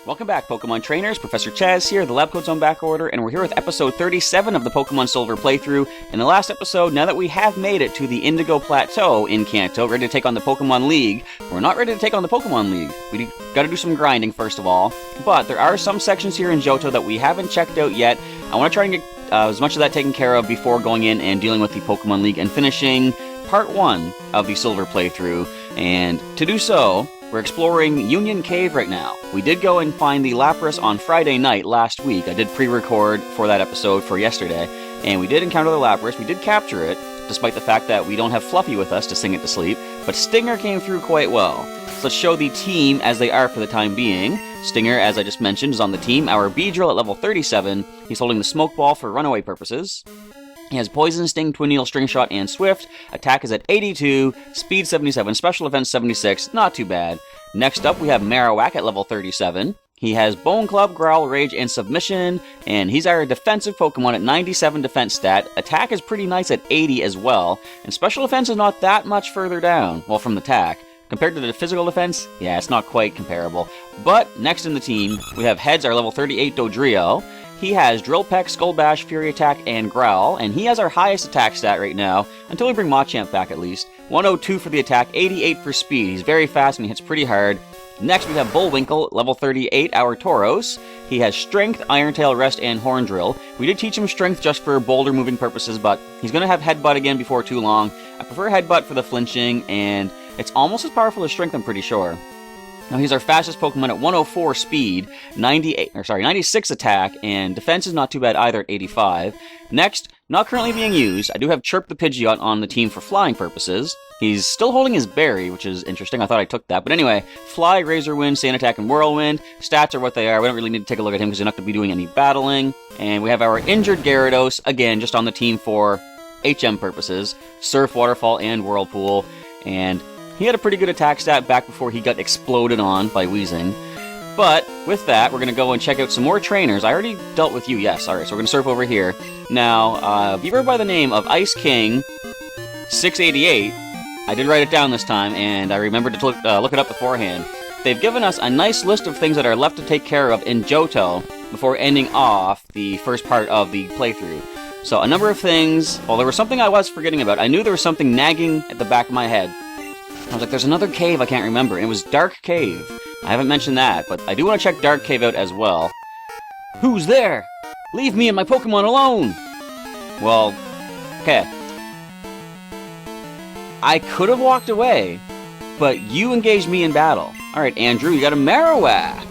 Welcome back, Pokemon Trainers. Professor Chaz here, the lab code's on back order, and we're here with episode 37 of the Pokemon Silver playthrough. In the last episode, now that we have made it to the Indigo Plateau in Kanto, ready to take on the Pokemon League, we're not ready to take on the Pokemon League. We gotta do some grinding, first of all. But there are some sections here in Johto that we haven't checked out yet. I want to try and get as much of that taken care of before going in and dealing with the Pokemon League and finishing part 1 of the Silver playthrough. And to do so, we're exploring Union Cave right now. We did go and find the Lapras on Friday night last week. I did pre-record for that episode for yesterday, and we did encounter the Lapras. We did capture it, despite the fact that we don't have Fluffy with us to sing it to sleep, but Stinger came through quite well. So let's show the team as they are for the time being. Stinger, as I just mentioned, is on the team. Our Beedrill at level 37. He's holding the Smoke Ball for runaway purposes. He has Poison, Sting, Twin Needle, String Shot, and Swift. Attack is at 82, Speed 77, Special Defense 76, not too bad. Next up, we have Marowak at level 37. He has Bone Club, Growl, Rage, and Submission, and he's our defensive Pokemon at 97 defense stat. Attack is pretty nice at 80 as well, and Special Defense is not that much further down, well, from the attack. Compared to the physical defense, yeah, it's not quite comparable. But next in the team, we have Heads, our level 38 Dodrio. He has Drill Peck, Skull Bash, Fury Attack, and Growl, and he has our highest attack stat right now, until we bring Machamp back at least. 102 for the attack, 88 for speed. He's very fast and he hits pretty hard. Next we have Bullwinkle, level 38, our Tauros. He has Strength, Iron Tail, Rest, and Horn Drill. We did teach him Strength just for boulder moving purposes, but he's going to have Headbutt again before too long. I prefer Headbutt for the flinching, and it's almost as powerful as Strength, I'm pretty sure. Now he's our fastest Pokemon at 104 speed, 96 attack, and defense is not too bad either at 85. Next, not currently being used, I do have Chirp the Pidgeot on the team for flying purposes. He's still holding his berry, which is interesting. I thought I took that. But anyway, Fly, Razor Wind, Sand Attack, and Whirlwind. Stats are what they are. We don't really need to take a look at him because he's not going to be doing any battling. And we have our injured Gyarados, again, just on the team for HM purposes. Surf, Waterfall, and Whirlpool. And he had a pretty good attack stat back before he got exploded on by Weezing. But with that, we're going to go and check out some more trainers. I already dealt with you, yes. Alright, so we're going to surf over here. Now, Beaver by the name of Ice King 688. I did write it down this time, and I remembered to look it up beforehand. They've given us a nice list of things that are left to take care of in Johto before ending off the first part of the playthrough. So, a number of things. Well, there was something I was forgetting about. I knew there was something nagging at the back of my head. I was like, there's another cave I can't remember, and it was Dark Cave. I haven't mentioned that, but I do want to check Dark Cave out as well. Who's there? Leave me and my Pokemon alone! Well, okay. I could have walked away, but you engaged me in battle. Alright, Andrew, you got a Marowak!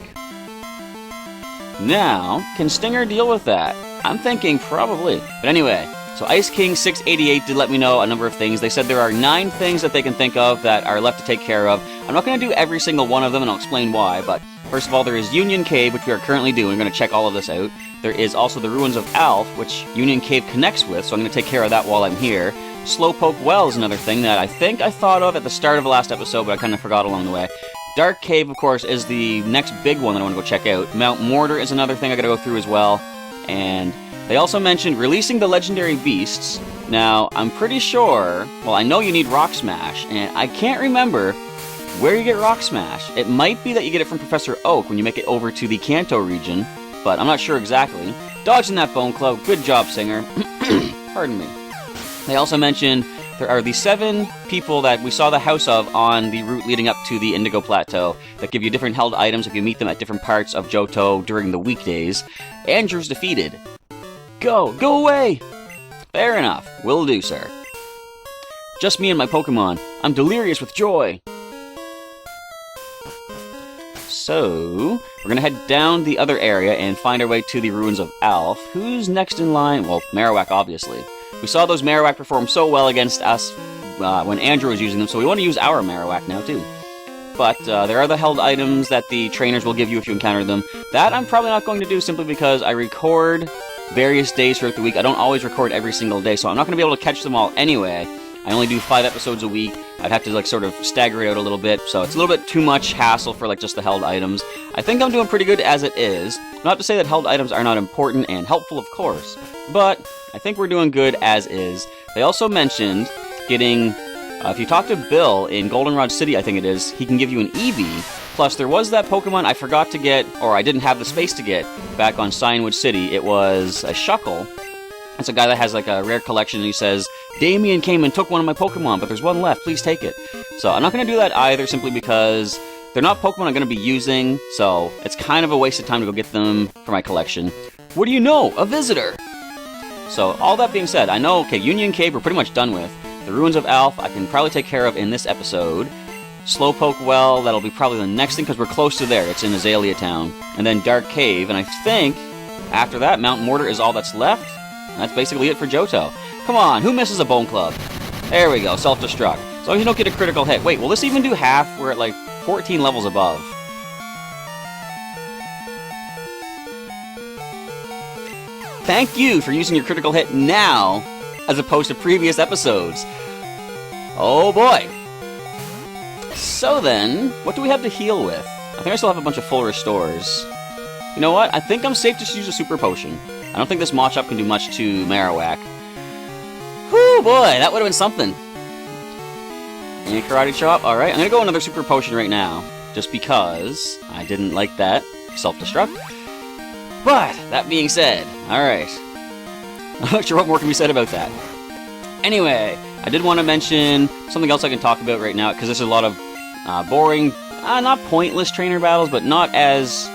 Now, can Stinger deal with that? I'm thinking probably. But anyway, so Ice King 688 did let me know a number of things. They said there are 9 things that they can think of that are left to take care of. I'm not going to do every single one of them, and I'll explain why, but first of all, there is Union Cave, which we are currently doing. We're going to check all of this out. There is also the Ruins of Alph, which Union Cave connects with, so I'm going to take care of that while I'm here. Slowpoke Well is another thing that I think I thought of at the start of the last episode, but I kind of forgot along the way. Dark Cave, of course, is the next big one that I want to go check out. Mount Mortar is another thing I got to go through as well, and they also mentioned releasing the legendary beasts. Now, I'm pretty sure, well, I know you need Rock Smash, and I can't remember where you get Rock Smash. It might be that you get it from Professor Oak when you make it over to the Kanto region, but I'm not sure exactly. Dodging that Bone Club, good job, Singer. Pardon me. They also mentioned there are the 7 people that we saw the house of on the route leading up to the Indigo Plateau that give you different held items if you meet them at different parts of Johto during the weekdays. Andrew's defeated. Go away! Fair enough. Will do, sir. Just me and my Pokemon. I'm delirious with joy. So, we're gonna head down the other area and find our way to the Ruins of Alph. Who's next in line? Well, Marowak, obviously. We saw those Marowak perform so well against us when Andrew was using them, so we want to use our Marowak now, too. But there are the held items that the trainers will give you if you encounter them. That I'm probably not going to do simply because I record various days throughout the week. I don't always record every single day, so I'm not going to be able to catch them all anyway. I only do 5 episodes a week. I'd have to like sort of stagger it out a little bit, so it's a little bit too much hassle for like just the held items. I think I'm doing pretty good as it is. Not to say that held items are not important and helpful, of course, but I think we're doing good as is. They also mentioned getting, if you talk to Bill in Goldenrod City, I think it is, he can give you an Eevee Plus, there was that Pokemon I forgot to get, or I didn't have the space to get, back on Cianwood City. It was a Shuckle. It's a guy that has like a rare collection, and he says, Damien came and took one of my Pokemon, but there's one left, please take it. So I'm not going to do that either, simply because they're not Pokemon I'm going to be using, so it's kind of a waste of time to go get them for my collection. What do you know? A visitor! So, all that being said, I know, okay, Union Cave we're pretty much done with. The Ruins of Alph I can probably take care of in this episode. Slowpoke Well, that'll be probably the next thing, because we're close to there. It's in Azalea Town. And then Dark Cave, and I think, after that, Mount Mortar is all that's left. And that's basically it for Johto. Come on, who misses a Bone Club? There we go, self-destruct. As long as you don't get a critical hit. Wait, will this even do half? We're at like 14 levels above. Thank you for using your critical hit now, as opposed to previous episodes. Oh boy. So then, what do we have to heal with? I think I still have a bunch of full restores. You know what? I think I'm safe to just use a super potion. I don't think this Machop can do much to Marowak. Whew, boy, that would have been something. Any Karate Chop? Alright, I'm gonna go another super potion right now. Just because I didn't like that self-destruct. But, that being said, alright. I'm not sure what more can be said about that. Anyway, I did want to mention something else I can talk about right now, because there's a lot of boring, not pointless trainer battles, but not as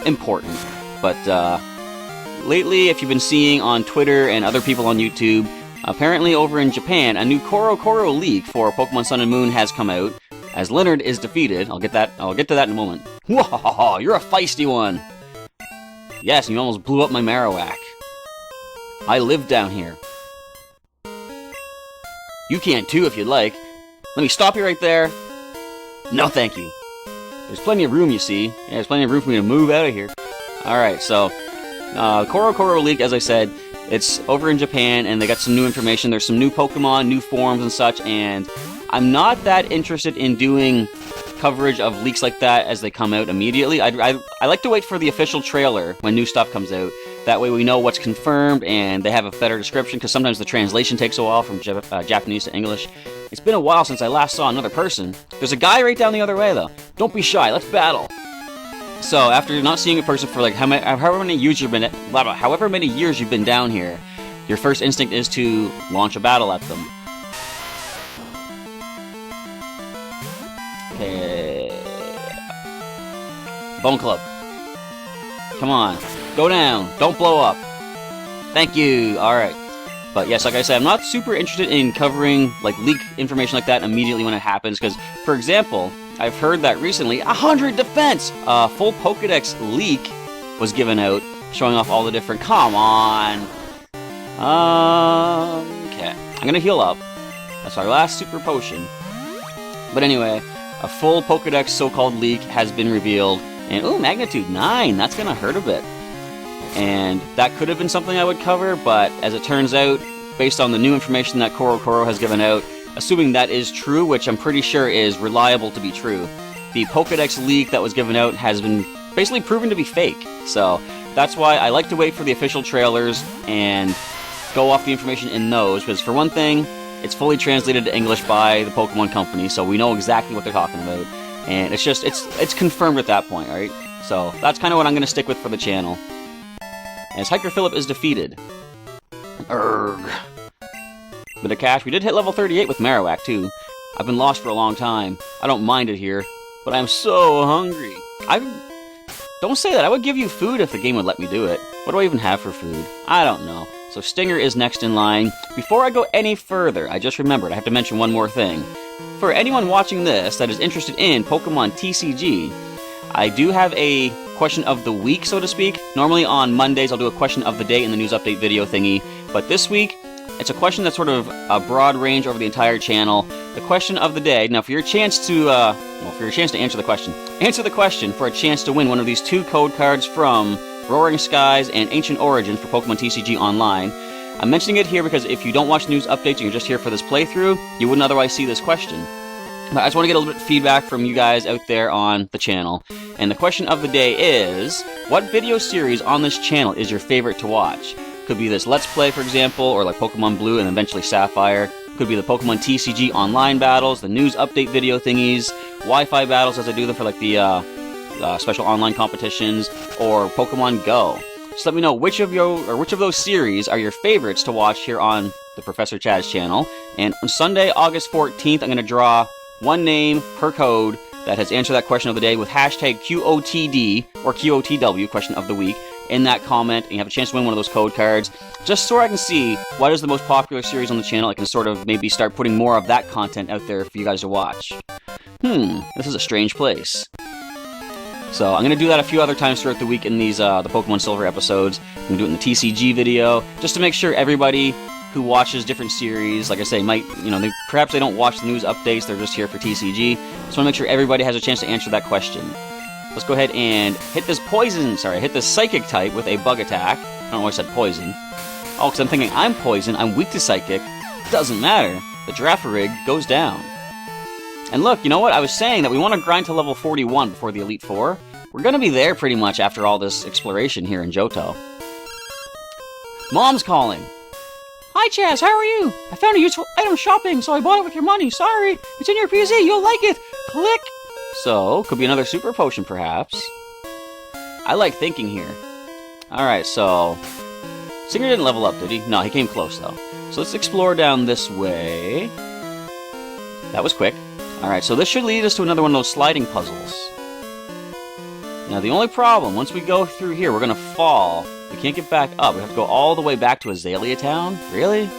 important. But lately, if you've been seeing on Twitter and other people on YouTube, apparently over in Japan, a new Koro leak for Pokemon Sun and Moon has come out, as Leonard is defeated. I'll get to that in a moment. Whoa, you're a feisty one! Yes, and you almost blew up my Marowak. I live down here. You can too if you'd like. Let me stop you right there. No thank you. There's plenty of room, you see. Yeah, there's plenty of room for me to move out of here. Alright, so Koro leak, as I said, it's over in Japan, and they got some new information. There's some new Pokemon, new forms and such, and I'm not that interested in doing coverage of leaks like that as they come out immediately. I like to wait for the official trailer when new stuff comes out. That way we know what's confirmed and they have a better description, because sometimes the translation takes a while from Japanese to English. It's been a while since I last saw another person. There's a guy right down the other way though. Don't be shy, let's battle. So after not seeing a person for like however many years you've been down here, your first instinct is to launch a battle at them. Okay. Bone Club. Come on. Go down. Don't blow up. Thank you. Alright. But yes, like I said, I'm not super interested in covering like leak information like that immediately when it happens, because, for example, I've heard that recently 100 defense! Full Pokedex leak was given out, showing off all the different... Come on! Okay. I'm gonna heal up. That's our last super potion. But anyway, a full Pokedex so-called leak has been revealed. And, ooh, magnitude 9! That's gonna hurt a bit. And that could have been something I would cover, but as it turns out, based on the new information that Koro has given out, assuming that is true, which I'm pretty sure is reliable to be true, the Pokedex leak that was given out has been basically proven to be fake. So that's why I like to wait for the official trailers and go off the information in those, because for one thing, it's fully translated to English by the Pokemon Company, so we know exactly what they're talking about. And it's just, it's confirmed at that point, alright? So that's kind of what I'm going to stick with for the channel. As Hiker Phillip is defeated. Urgh. Bit of cash. We did hit level 38 with Marowak, too. I've been lost for a long time. I don't mind it here, but I'm so hungry. Don't say that. I would give you food if the game would let me do it. What do I even have for food? I don't know. So Stinger is next in line. Before I go any further, I just remembered I have to mention one more thing. For anyone watching this that is interested in Pokemon TCG, I do have a question of the week, so to speak. Normally on Mondays I'll do a question of the day in the news update video thingy, but this week it's a question that's sort of a broad range over the entire channel. The question of the day, now for your chance to answer the question for a chance to win one of these 2 code cards from Roaring Skies and Ancient Origins for Pokemon TCG Online. I'm mentioning it here because if you don't watch news updates and you're just here for this playthrough, you wouldn't otherwise see this question. But I just want to get a little bit of feedback from you guys out there on the channel. And the question of the day is, what video series on this channel is your favorite to watch? Could be this Let's Play, for example, or like Pokemon Blue and eventually Sapphire. Could be the Pokemon TCG online battles, the news update video thingies, Wi-Fi battles as I do them for like the special online competitions, or Pokemon Go. Just let me know which of those series are your favorites to watch here on the Professor Chaz channel. And on Sunday, August 14th, I'm going to draw one name per code that has answered that question of the day with hashtag QOTD or QOTW, question of the week, in that comment, and you have a chance to win one of those code cards, just so I can see what is the most popular series on the channel. I can sort of maybe start putting more of that content out there for you guys to watch. This is a strange place. So I'm going to do that a few other times throughout the week in these the Pokemon Silver episodes. I'm going to do it in the TCG video, just to make sure everybody who watches different series, like I say, might, perhaps they don't watch the news updates, they're just here for TCG. So I want to make sure everybody has a chance to answer that question. Let's go ahead and hit this Psychic type with a Bug Attack. I don't know why I said poison. Oh, because I'm thinking I'm poison, I'm weak to Psychic. Doesn't matter. The Girafarig goes down. And look, you know what? I was saying that we want to grind to level 41 before the Elite Four. We're going to be there pretty much after all this exploration here in Johto. Mom's calling. Hi, Chaz, how are you? I found a useful item shopping, so I bought it with your money. Sorry, it's in your PC, you'll like it. Click. So, could be another super potion, perhaps. I like thinking here. Alright, so... Singer didn't level up, did he? No, he came close, though. So let's explore down this way. That was quick. Alright, so this should lead us to another one of those sliding puzzles. Now, the only problem, once we go through here, we're going to fall. We can't get back up. We have to go all the way back to Azalea Town? Really?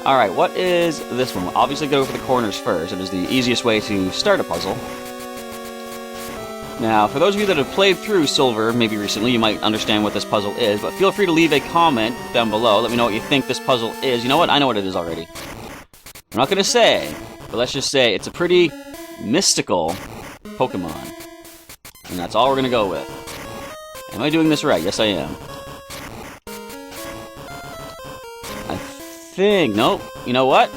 Alright, what is this one? We'll obviously go for the corners first. It is the easiest way to start a puzzle. Now, for those of you that have played through Silver, maybe recently, you might understand what this puzzle is, but feel free to leave a comment down below. Let me know what you think this puzzle is. You know what? I know what it is already. I'm not going to say, but let's just say it's a pretty mystical Pokemon. And that's all we're going to go with. Am I doing this right? Yes, I am. Nope. You know what?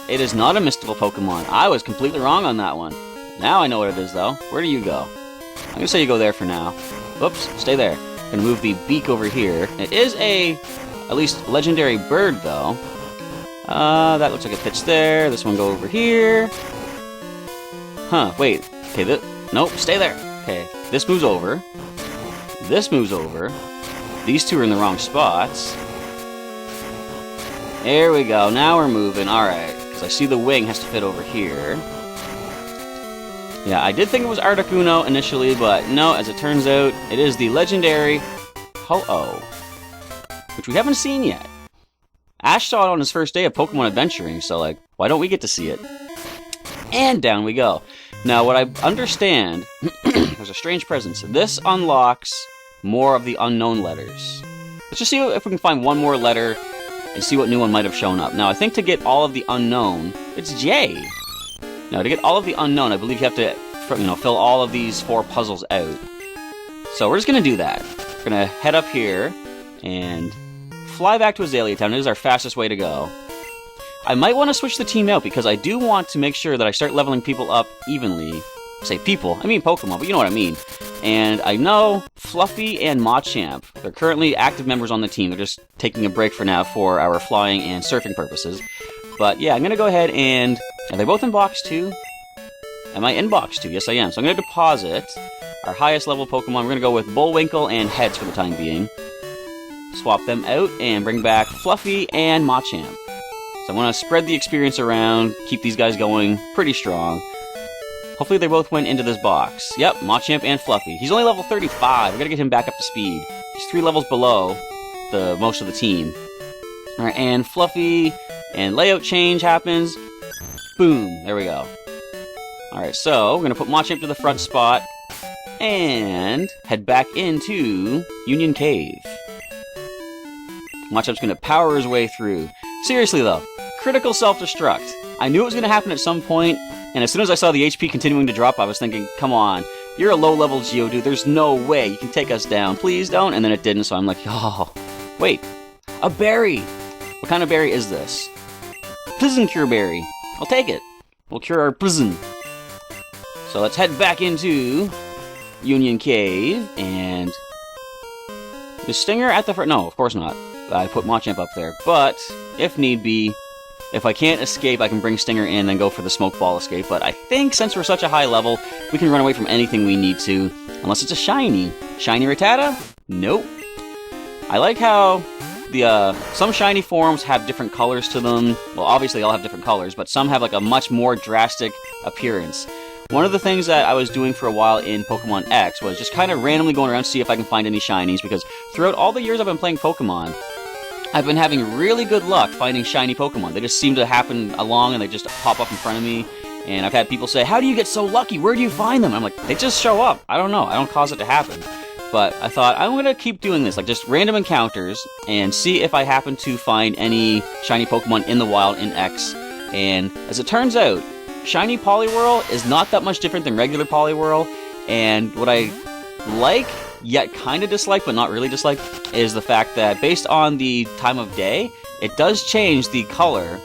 It is not a mystical Pokemon. I was completely wrong on that one. Now I know what it is, though. Where do you go? I'm going to say you go there for now. Whoops, stay there. I'm going to move the beak over here. It is at least, legendary bird, though. That looks like it fits there. This one go over here. Huh, wait. Okay, nope, stay there. Okay, this moves over. This moves over. These two are in the wrong spots. There we go, now we're moving. Alright, because I see the wing has to fit over here. Yeah, I did think it was Articuno initially, but no, as it turns out, it is the legendary Ho-Oh, which we haven't seen yet. Ash saw it on his first day of Pokemon adventuring, so, like, why don't we get to see it? And down we go. Now, what I understand, there's a strange presence. This unlocks more of the unknown letters. Let's just see if we can find one more letter and see what new one might have shown up. Now, I think to get all of the unknown, it's J. Now, to get all of the unknown, I believe you have to, fill all of these 4 puzzles out. So we're just going to do that. We're going to head up here and fly back to Azalea Town. It is our fastest way to go. I might want to switch the team out because I do want to make sure that I start leveling people up evenly. I say people, I mean Pokemon, but you know what I mean. And I know Fluffy and Machamp, they're currently active members on the team. They're just taking a break for now for our flying and surfing purposes. But yeah, I'm going to go ahead and... Are they both in box 2? Am I in box 2? Yes, I am. So I'm going to deposit our highest level Pokemon. We're going to go with Bullwinkle and Heads for the time being. Swap them out and bring back Fluffy and Machamp. So I want to spread the experience around, keep these guys going pretty strong. Hopefully they both went into this box. Yep, Machamp and Fluffy. He's only level 35. We're going to get him back up to speed. He's 3 levels below most of the team. Alright, and Fluffy and layout change happens. Boom, there we go. Alright, so we're going to put Machamp to the front spot and head back into Union Cave. Machamp's going to power his way through. Seriously though, critical self-destruct. I knew it was going to happen at some point, and as soon as I saw the HP continuing to drop, I was thinking, come on, you're a low-level Geodude, there's no way you can take us down, please don't, and then it didn't, so I'm like, oh, wait, a berry! What kind of berry is this? Prison Cure Berry. I'll take it. We'll cure our prison. So let's head back into Union Cave, and... The Stinger at the front? No, of course not. I put Machamp up there, but, if need be, If I can't escape, I can bring Stinger in and then go for the Smoke Ball escape. But I think since we're such a high level, we can run away from anything we need to. Unless it's a shiny. Shiny Rattata? Nope. I like how some shiny forms have different colors to them. Well, obviously they all have different colors, but some have like a much more drastic appearance. One of the things that I was doing for a while in Pokemon X was just kind of randomly going around to see if I can find any shinies, because throughout all the years I've been playing Pokemon, I've been having really good luck finding shiny Pokemon. They just seem to happen along and they just pop up in front of me. And I've had people say, how do you get so lucky? Where do you find them? I'm like, they just show up. I don't know. I don't cause it to happen. But I thought, I'm going to keep doing this, like just random encounters, and see if I happen to find any shiny Pokemon in the wild in X. And as it turns out, shiny Poliwhirl is not that much different than regular Poliwhirl. And what I like, yet kind of dislike, but not really dislike, is the fact that based on the time of day, it does change the color.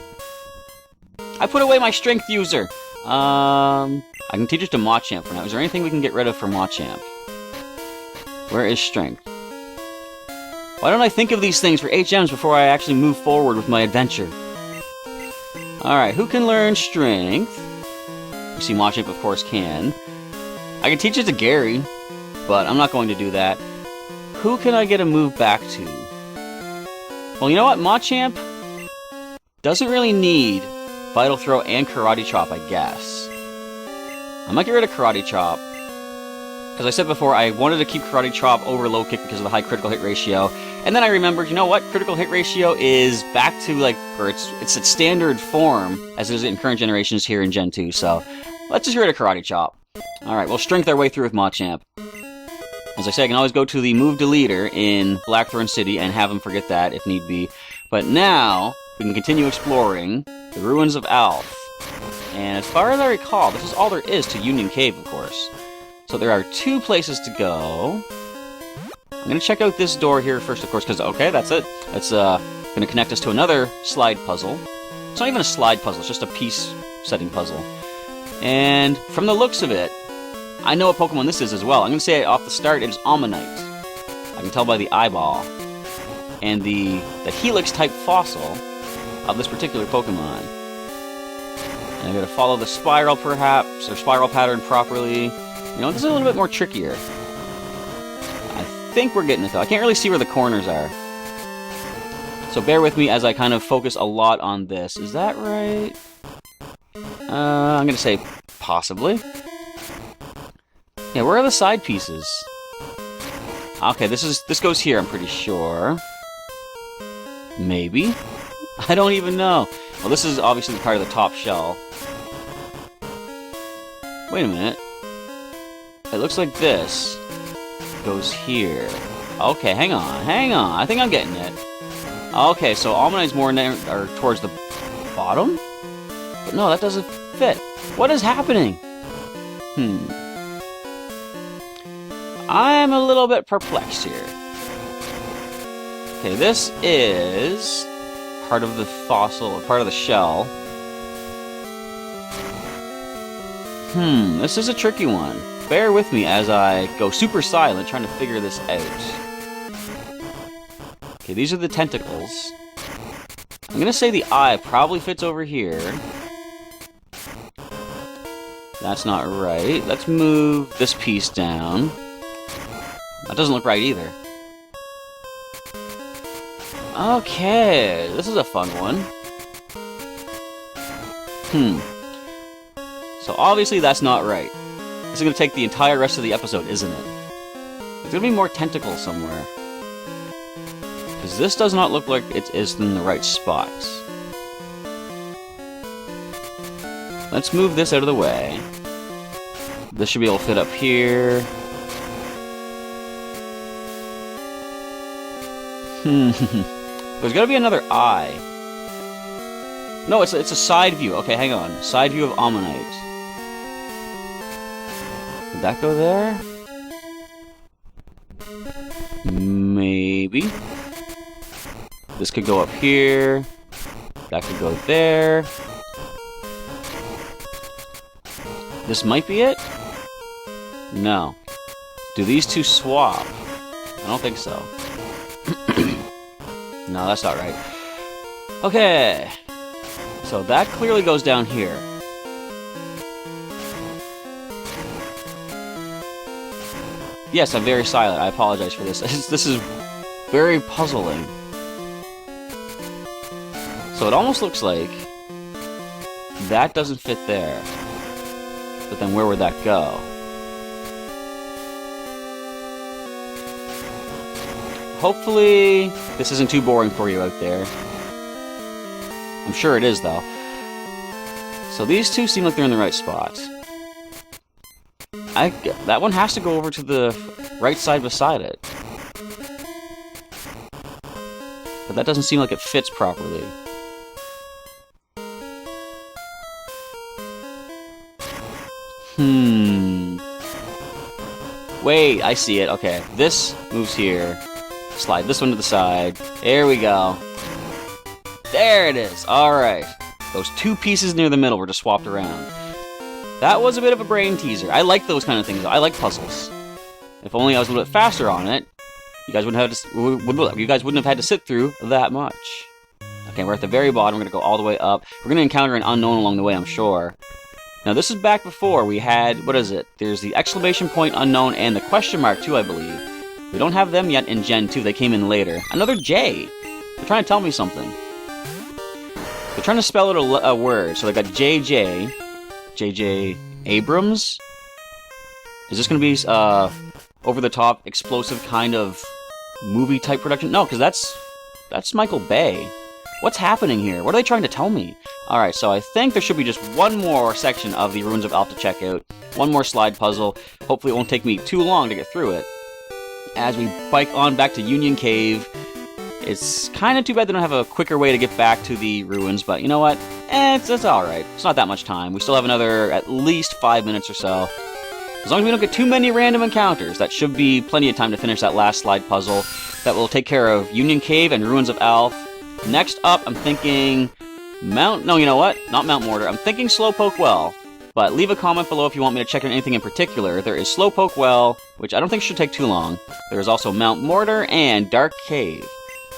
I put away my strength user. I can teach it to Machamp for now. Is there anything we can get rid of for Machamp? Where is strength? Why don't I think of these things for HMs before I actually move forward with my adventure? Alright, who can learn strength? You see, Machamp, of course, can. I can teach it to Gary, but I'm not going to do that. Who can I get a move back to? Well, you know what? Machamp doesn't really need Vital Throw and Karate Chop, I guess. I might get rid of Karate Chop. As I said before, I wanted to keep Karate Chop over Low Kick because of the high critical hit ratio. And then I remembered, you know what? Critical hit ratio is back to, like, or it's its standard form as it is in current generations here in Gen 2. So, let's just get rid of Karate Chop. Alright, we'll strength our way through with Machamp. As I say, I can always go to the Move Deleter in Blackthorn City and have him forget that if need be. But now, we can continue exploring the ruins of Alph. And as far as I recall, this is all there is to Union Cave, of course. So there are 2 places to go. I'm going to check out this door here first, of course, because, okay, that's it. It's going to connect us to another slide puzzle. It's not even a slide puzzle, it's just a piece-setting puzzle. And from the looks of it, I know what Pokemon this is as well. I'm going to say off the start, it is Ammonite. I can tell by the eyeball. And the Helix-type fossil of this particular Pokemon. And I'm going to follow the spiral, perhaps, or spiral pattern properly. You know, this is a little bit more trickier. I think we're getting it, though. I can't really see where the corners are. So bear with me as I kind of focus a lot on this. Is that right? I'm going to say possibly. Yeah, where are the side pieces? Okay, this goes here, I'm pretty sure. Maybe? I don't even know. Well, this is obviously part of the top shell. Wait a minute. It looks like this goes here. Okay, hang on. I think I'm getting it. Okay, so Almonite's more towards the bottom? But no, that doesn't fit. What is happening? I'm a little bit perplexed here. Okay, this is part of the fossil, part of the shell. This is a tricky one. Bear with me as I go super silent trying to figure this out. Okay, these are the tentacles. I'm gonna say the eye probably fits over here. That's not right. Let's move this piece down. That doesn't look right either. Okay, this is a fun one. So obviously that's not right. This is going to take the entire rest of the episode, isn't it? There's going to be more tentacles somewhere. Because this does not look like it is in the right spots. Let's move this out of the way. This should be able to fit up here. There's got to be another eye. No, it's a side view. Okay, hang on. Side view of Ammonite. Would that go there? Maybe. This could go up here. That could go there. This might be it? No. Do these two swap? I don't think so. No, that's not right. Okay. So that clearly goes down here. Yes, I'm very silent. I apologize for this. This is very puzzling. So it almost looks like that doesn't fit there. But then where would that go? Hopefully this isn't too boring for you out there. I'm sure it is, though. So these two seem like they're in the right spot. That one has to go over to the right side beside it. But that doesn't seem like it fits properly. Wait, I see it. Okay, this moves here. Slide this one to the side. There we go. There it is. Alright. Those two pieces near the middle were just swapped around. That was a bit of a brain teaser. I like those kind of things. I like puzzles. If only I was a little bit faster on it, you guys wouldn't have had to sit through that much. Okay, we're at the very bottom. We're going to go all the way up. We're going to encounter an unknown along the way, I'm sure. Now, this is back before we had... What is it? There's the exclamation point unknown and the question mark, too, I believe. We don't have them yet in Gen 2. They came in later. Another J. They're trying to tell me something. They're trying to spell out a word. So they got JJ. JJ Abrams? Is this going to be over-the-top, explosive kind of movie-type production? No, because that's Michael Bay. What's happening here? What are they trying to tell me? Alright, so I think there should be just one more section of the Ruins of Alph to check out. One more slide puzzle. Hopefully it won't take me too long to get through it. As we bike on back to Union Cave, it's kind of too bad they don't have a quicker way to get back to the ruins, but you know what? It's alright. It's not that much time. We still have another at least 5 minutes or so. As long as we don't get too many random encounters, that should be plenty of time to finish that last slide puzzle. That will take care of Union Cave and Ruins of Alph. Next up, I'm thinking... No, you know what? Not Mount Mortar. I'm thinking Slowpoke Well. But leave a comment below if you want me to check out anything in particular. There is Slowpoke Well, which I don't think should take too long. There is also Mount Mortar and Dark Cave.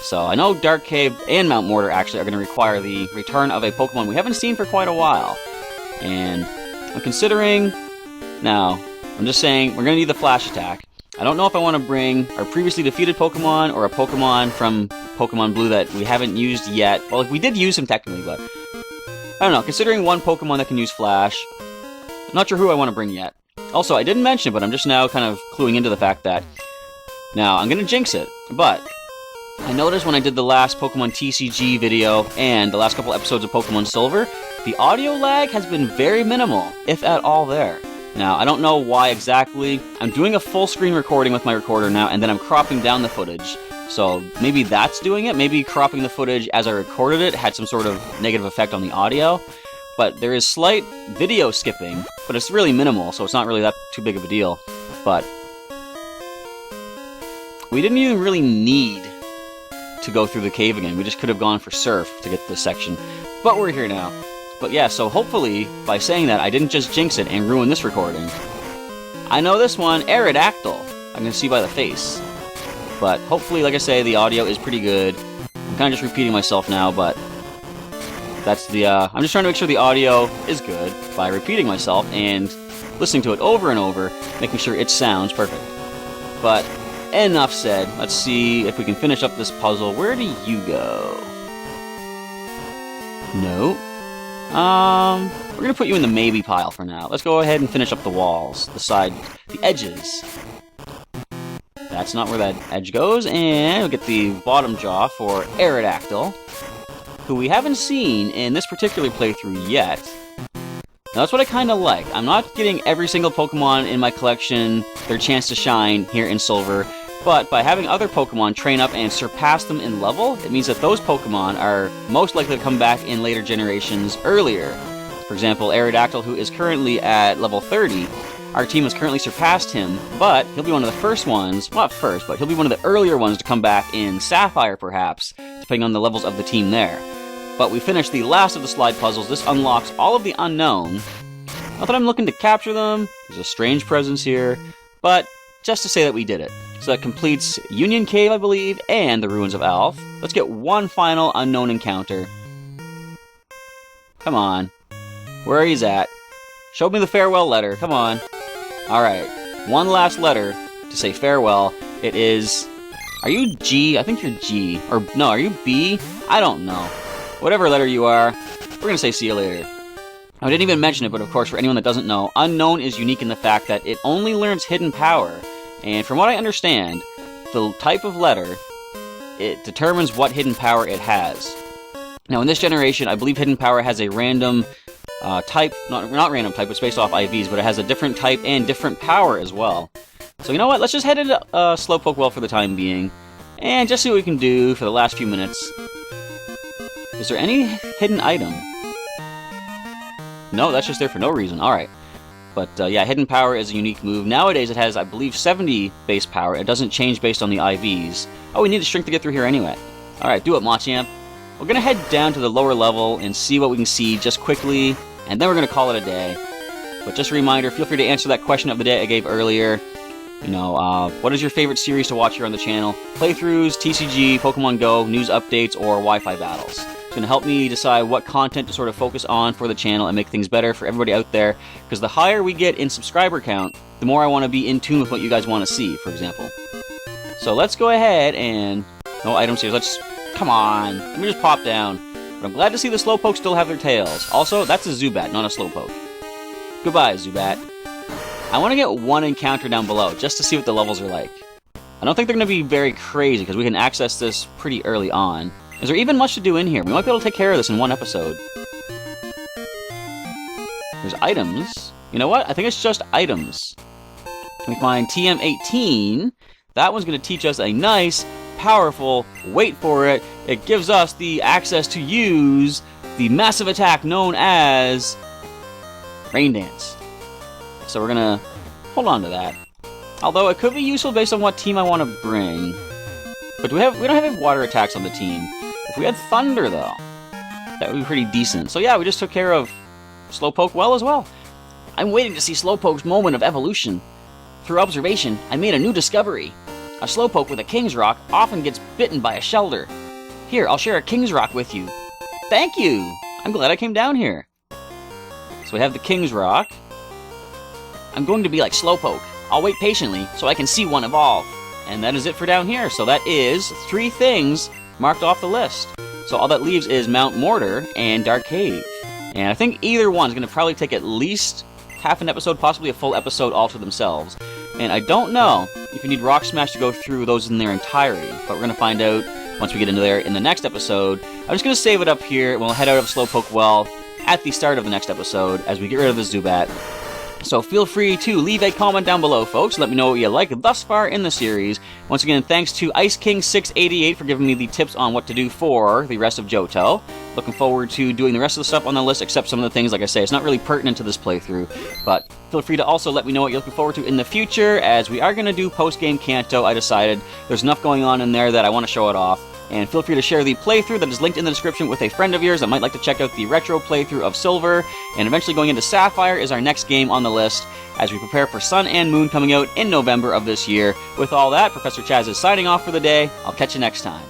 So I know Dark Cave and Mount Mortar actually are going to require the return of a Pokemon we haven't seen for quite a while. And I'm considering... Now, I'm just saying, we're going to need the Flash Attack. I don't know if I want to bring our previously defeated Pokemon or a Pokemon from Pokémon Blue that we haven't used yet. Well, we did use him technically, but... I don't know, considering one Pokemon that can use Flash, I'm not sure who I want to bring yet. Also, I didn't mention it, but I'm just now kind of cluing into the fact that... Now, I'm going to jinx it, but... I noticed when I did the last Pokemon TCG video and the last couple episodes of Pokemon Silver, the audio lag has been very minimal, if at all there. Now, I don't know why exactly. I'm doing a full screen recording with my recorder now, and then I'm cropping down the footage. So maybe that's doing it. Maybe cropping the footage as I recorded it had some sort of negative effect on the audio. But there is slight video skipping, but it's really minimal, so it's not really that too big of a deal. But we didn't even really need to go through the cave again. We just could have gone for Surf to get this section. But we're here now. But yeah, so hopefully, by saying that, I didn't just jinx it and ruin this recording. I know this one, Aerodactyl. I can see by the face. But hopefully, like I say, the audio is pretty good. I'm kind of just repeating myself now, but that's the, I'm just trying to make sure the audio is good by repeating myself and listening to it over and over, making sure it sounds perfect. But enough said. Let's see if we can finish up this puzzle. Where do you go? No. We're gonna put you in the maybe pile for now. Let's go ahead and finish up the walls, the side, the edges. That's not where that edge goes, and we'll get the bottom jaw for Aerodactyl, who we haven't seen in this particular playthrough yet. Now that's what I kinda like. I'm not getting every single Pokemon in my collection their chance to shine here in Silver, but by having other Pokemon train up and surpass them in level, it means that those Pokemon are most likely to come back in later generations earlier. For example, Aerodactyl, who is currently at level 30, our team has currently surpassed him, but he'll be one of the first ones, well, not first, but he'll be one of the earlier ones to come back in Sapphire, perhaps, depending on the levels of the team there. But we finished the last of the slide puzzles. This unlocks all of the unknown. Not that I'm looking to capture them, there's a strange presence here, but just to say that we did it. So that completes Union Cave, I believe, and the Ruins of Alph. Let's get one final unknown encounter. Come on. Where are you at? Show me the farewell letter. Come on. Alright. One last letter to say farewell. It is... Are you G? I think you're G. Or, no, are you B? I don't know. Whatever letter you are, we're gonna say see you later. I didn't even mention it, but of course, for anyone that doesn't know, Unknown is unique in the fact that it only learns Hidden Power. And from what I understand, the type of letter, it determines what Hidden Power it has. Now, in this generation, I believe Hidden Power has a random type, not random type, it's based off IVs, but it has a different type and different power as well. So you know what, let's just head into Slowpoke Well for the time being, and just see what we can do for the last few minutes. Is there any hidden item? No, that's just there for no reason. Alright. But yeah, Hidden Power is a unique move. Nowadays it has, I believe, 70 base power. It doesn't change based on the IVs. Oh, we need the strength to get through here anyway. Alright, do it, Machamp. We're going to head down to the lower level and see what we can see just quickly, and then we're going to call it a day. But just a reminder, feel free to answer that question of the day I gave earlier. You know, what is your favorite series to watch here on the channel? Playthroughs, TCG, Pokemon Go, news updates, or Wi-Fi battles. It's going to help me decide what content to sort of focus on for the channel and make things better for everybody out there. Because the higher we get in subscriber count, the more I want to be in tune with what you guys want to see, for example. So let's go ahead and... No items here. Let's... Come on. Let me just pop down. But I'm glad to see the Slowpoke still have their tails. Also, that's a Zubat, not a Slowpoke. Goodbye, Zubat. I want to get one encounter down below, just to see what the levels are like. I don't think they're going to be very crazy, because we can access this pretty early on. Is there even much to do in here? We might be able to take care of this in one episode. There's items. You know what? I think it's just items. We find TM18. That one's going to teach us a nice, powerful, wait for it, it gives us the access to use the massive attack known as Rain Dance. So we're going to hold on to that. Although it could be useful based on what team I want to bring. But we don't have any water attacks on the team. If we had Thunder, though, that would be pretty decent. So yeah, we just took care of Slowpoke well as well. I'm waiting to see Slowpoke's moment of evolution. Through observation, I made a new discovery. A Slowpoke with a King's Rock often gets bitten by a Shelder. Here, I'll share a King's Rock with you. Thank you! I'm glad I came down here. So we have the King's Rock. I'm going to be like Slowpoke. I'll wait patiently so I can see one evolve. And that is it for down here. So that is 3 things marked off the list. So all that leaves is Mount Mortar and Dark Cave. And I think either one's going to probably take at least half an episode, possibly a full episode all to themselves. And I don't know if you need Rock Smash to go through those in their entirety, but we're going to find out once we get into there in the next episode. I'm just going to save it up here, and we'll head out of Slowpoke Well at the start of the next episode as we get rid of the Zubat. So feel free to leave a comment down below, folks. Let me know what you like thus far in the series. Once again, thanks to Ice King 688 for giving me the tips on what to do for the rest of Johto. Looking forward to doing the rest of the stuff on the list, except some of the things, like I say, it's not really pertinent to this playthrough. But feel free to also let me know what you're looking forward to in the future, as we are going to do post-game Kanto. I decided there's enough going on in there that I want to show it off. And feel free to share the playthrough that is linked in the description with a friend of yours that might like to check out the retro playthrough of Silver. And eventually going into Sapphire is our next game on the list as we prepare for Sun and Moon coming out in November of this year. With all that, Professor Chaz is signing off for the day. I'll catch you next time.